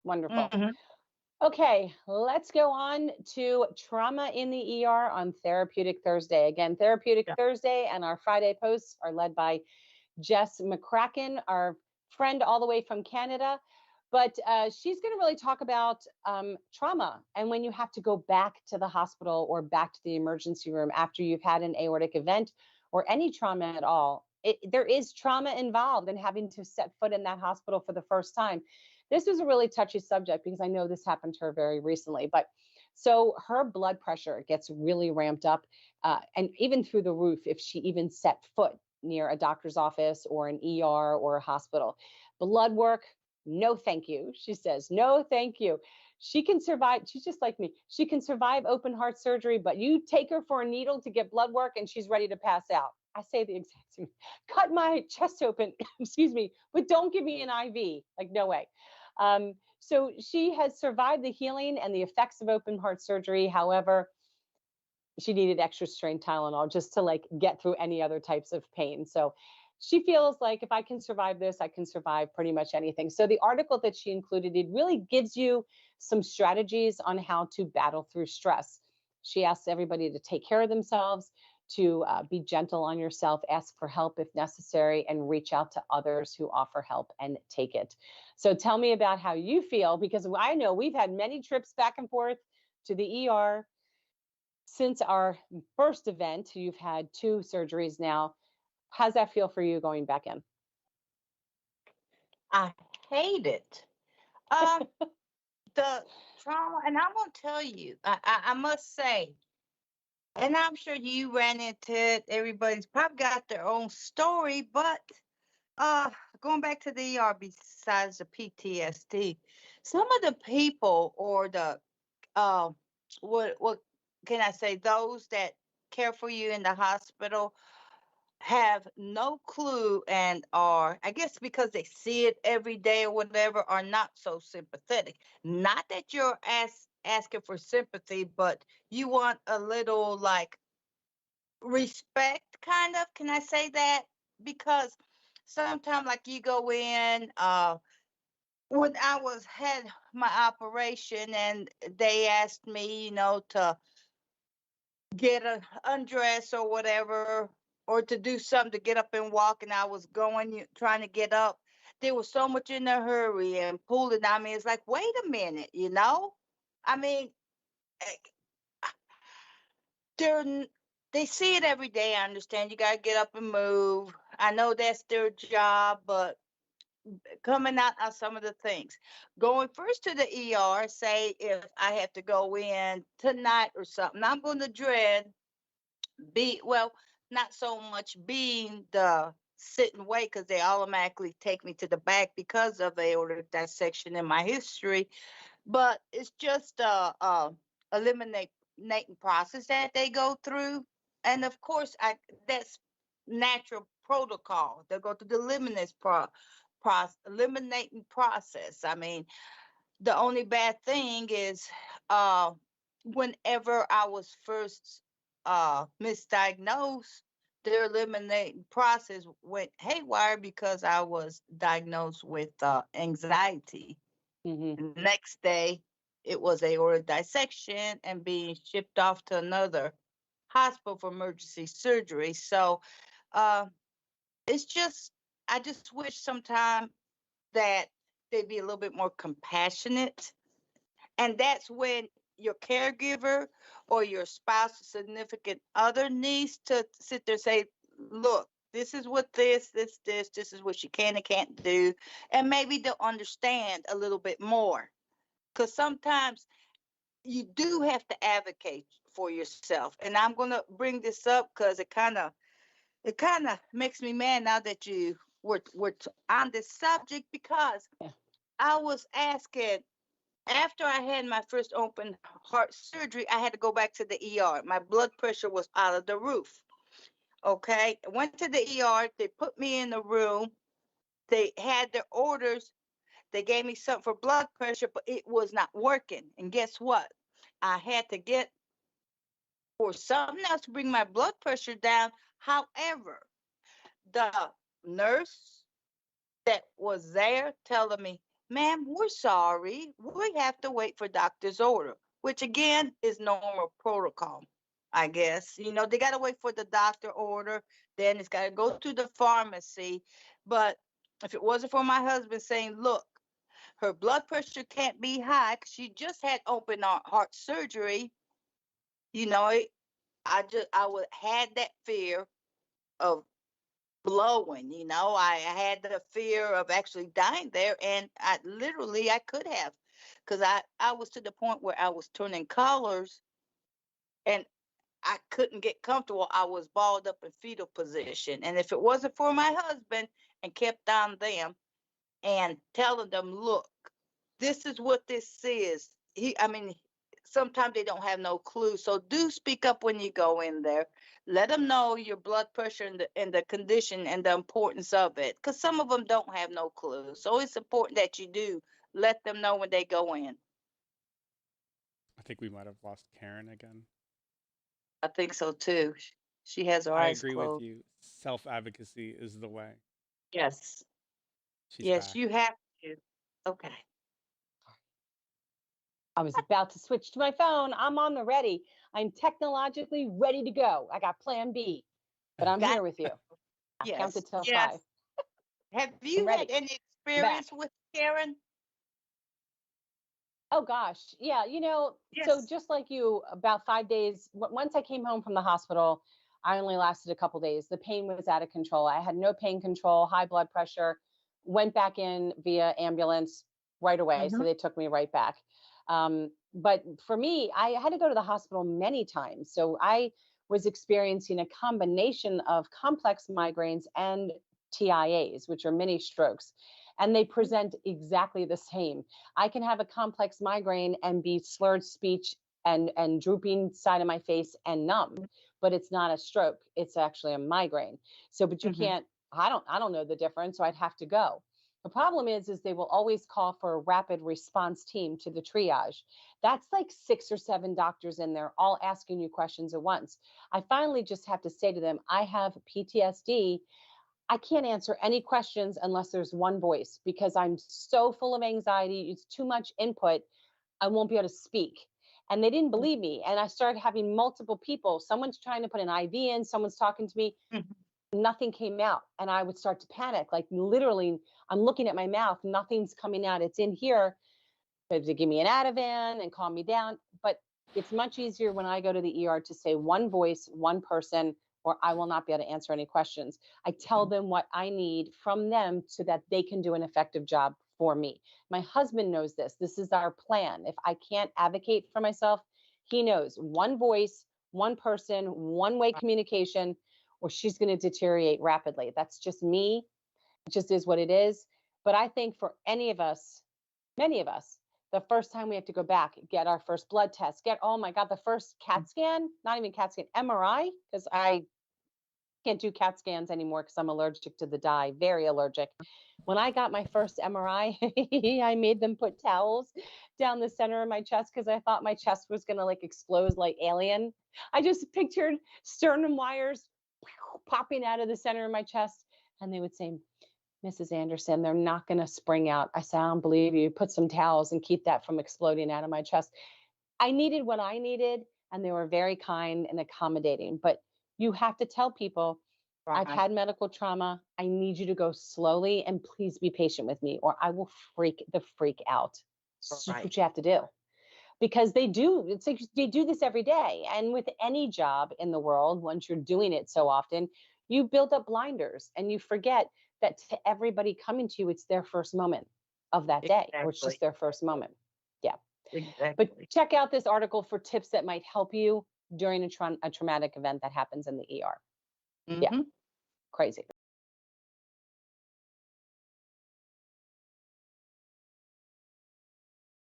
Wonderful. Hmm. Okay, let's go on to trauma in the ER on Therapeutic Thursday. Again, Therapeutic Yeah. Thursday and our Friday posts are led by Jess McCracken, our friend all the way from Canada. But she's going to really talk about trauma and when you have to go back to the hospital or back to the emergency room after you've had an aortic event or any trauma at all. There is trauma involved in having to set foot in that hospital for the first time. This was a really touchy subject because I know this happened to her very recently. But so her blood pressure gets really ramped up and even through the roof if she even set foot near a doctor's office or an ER or a hospital. Blood work, no thank you. She says, no thank you. She can survive. She's just like me. She can survive open heart surgery, but you take her for a needle to get blood work and she's ready to pass out. I say the exact same. Cut my chest open, excuse me, but don't give me an IV. Like, no way. So she has survived the healing and the effects of open heart surgery. However, she needed extra strength Tylenol just to like get through any other types of pain. So she feels like if I can survive this, I can survive pretty much anything. So the article that she included, it really gives you some strategies on how to battle through stress. She asks everybody to take care of themselves, to be gentle on yourself, ask for help if necessary, and reach out to others who offer help and take it. So tell me about how you feel, because I know we've had many trips back and forth to the ER since our first event. You've had two surgeries now. How's that feel for you going back in? I hate it. Um, the trauma, and I'm gonna tell you, I must say, and I'm sure you ran into it. Everybody's probably got their own story, but uh, going back to the ER, besides the PTSD, some of the people or the uh, what can I say? Those that care for you in the hospital have no clue and are, I guess, because they see it every day or whatever, are not so sympathetic. Not that you're asking for sympathy, but you want a little like respect, kind of. Can I say that? Because sometimes, like you go in, when I was had my operation, and they asked me, to get a undress or whatever, or to do something to get up and walk, and I was trying to get up. They were so much in a hurry and pulling on me. It's like, wait a minute. I mean, eh, they're they see it every day. I understand you got to get up and move. I know that's their job, but coming out on some of the things. Going first to the ER, say if I have to go in tonight or something, I'm going to dread well, not so much being the sit and wait, because they automatically take me to the back because of aortic dissection in my history. But it's just a eliminating process that they go through, and of course, that's natural protocol. They go through the eliminating process. I mean, the only bad thing is, uh, whenever I was first misdiagnosed, the eliminating process went haywire because I was diagnosed with anxiety. Hmm. And the next day, it was aortic dissection and being shipped off to another hospital for emergency surgery. So uh, it's just, I just wish sometime that they'd be a little bit more compassionate. And that's when your caregiver or your spouse or significant other needs to sit there and say, look, this is what this is what you can and can't do. And maybe they'll understand a little bit more. Because sometimes you do have to advocate for yourself. And I'm going to bring this up because it kind of makes me mad now that you were on this subject, because Yeah. I was asking, after I had my first open heart surgery, I had to go back to the ER. My blood pressure was out of the roof. Okay. I went to the ER. They put me in the room. They had their orders. They gave me something for blood pressure, but it was not working. And guess what? I had to get for something else to bring my blood pressure down. However, the nurse that was there telling me, ma'am, we're sorry. We have to wait for doctor's order, which again is normal protocol, I guess. They got to wait for the doctor order. Then it's got to go to the pharmacy. But if it wasn't for my husband saying, look, her blood pressure can't be high because she just had open heart surgery, you know, it, I would had that fear of blowing. I had the fear of actually dying there, and I could have, because I was to the point where I was turning colors, and I couldn't get comfortable. I was balled up in fetal position, and if it wasn't for my husband and kept on them and telling them, look, this is what this is. I mean, sometimes they don't have no clue. So do speak up when you go in there. Let them know your blood pressure and the condition and the importance of it. Because some of them don't have no clue. So it's important that you do let them know when they go in. I think we might have lost Karen again. I think so too. She has her I eyes agree with closed. you. Self-advocacy is the way. Yes. She's Yes, back. you have to. Okay. I was about to switch to my phone. I'm on the ready. I'm technologically ready to go. I got plan B, but I'm Got here with you. I yes. counted till Yes. 5. Have I'm you ready. had any I'm back. experience with Karen? Oh gosh. Yeah. So Yes. just like you, about 5 days, once I came home from the hospital, I only lasted a couple days. The pain was out of control. I had no pain control, high blood pressure, went back in via ambulance right away. So Mm-hmm. they took me right back. But for me, I had to go to the hospital many times. So I was experiencing a combination of complex migraines and TIAs, which are mini strokes, and they present exactly the same. I can have a complex migraine and be slurred speech and drooping side of my face and numb, but it's not a stroke. It's actually a migraine. So, but you Mm-hmm. can't. I don't know the difference. So I'd have to go. The problem is they will always call for a rapid response team to the triage. That's like 6 or 7 doctors in there, all asking you questions at once. I finally just have to say to them, I have PTSD. I can't answer any questions unless there's one voice because I'm so full of anxiety. It's too much input. I won't be able to speak. And they didn't believe me. And I started having multiple people. Someone's trying to put an IV in, someone's talking to me. Mm-hmm. Nothing came out. And I would start to panic. Like literally, I'm looking at my mouth, nothing's coming out. It's in here. They have to give me an Ativan and calm me down. But it's much easier when I go to the ER to say one voice, one person, or I will not be able to answer any questions. I tell them what I need from them so that they can do an effective job for me. My husband knows this. This is our plan. If I can't advocate for myself, he knows one voice, one person, one way communication, or she's going to deteriorate rapidly. That's just me. It just is what it is. But I think for any of us, many of us, the first time we have to go back, get our first blood test, oh my God, the first CAT scan, not even CAT scan, MRI, because I can't do CAT scans anymore because I'm allergic to the dye, very allergic. When I got my first MRI, I made them put towels down the center of my chest because I thought my chest was going to like explode like Alien. I just pictured sternum wires popping out of the center of my chest. And they would say, Mrs. Anderson, they're not going to spring out. I said, I don't believe you. Put some towels and keep that from exploding out of my chest. I needed what I needed, and they were very kind and accommodating. But you have to tell people, I've Right. had medical trauma. I need you to go slowly and please be patient with me, or I will freak out. This is Right. what you have to do. Because they do, it's like they do this every day. And with any job in the world, once you're doing it so often, you build up blinders and you forget that to everybody coming to you, it's their first moment of that day, or it's Exactly. just their first moment. Yeah. Exactly. But check out this article for tips that might help you during a traumatic event that happens in the ER. Yeah. Mm-hmm. Crazy.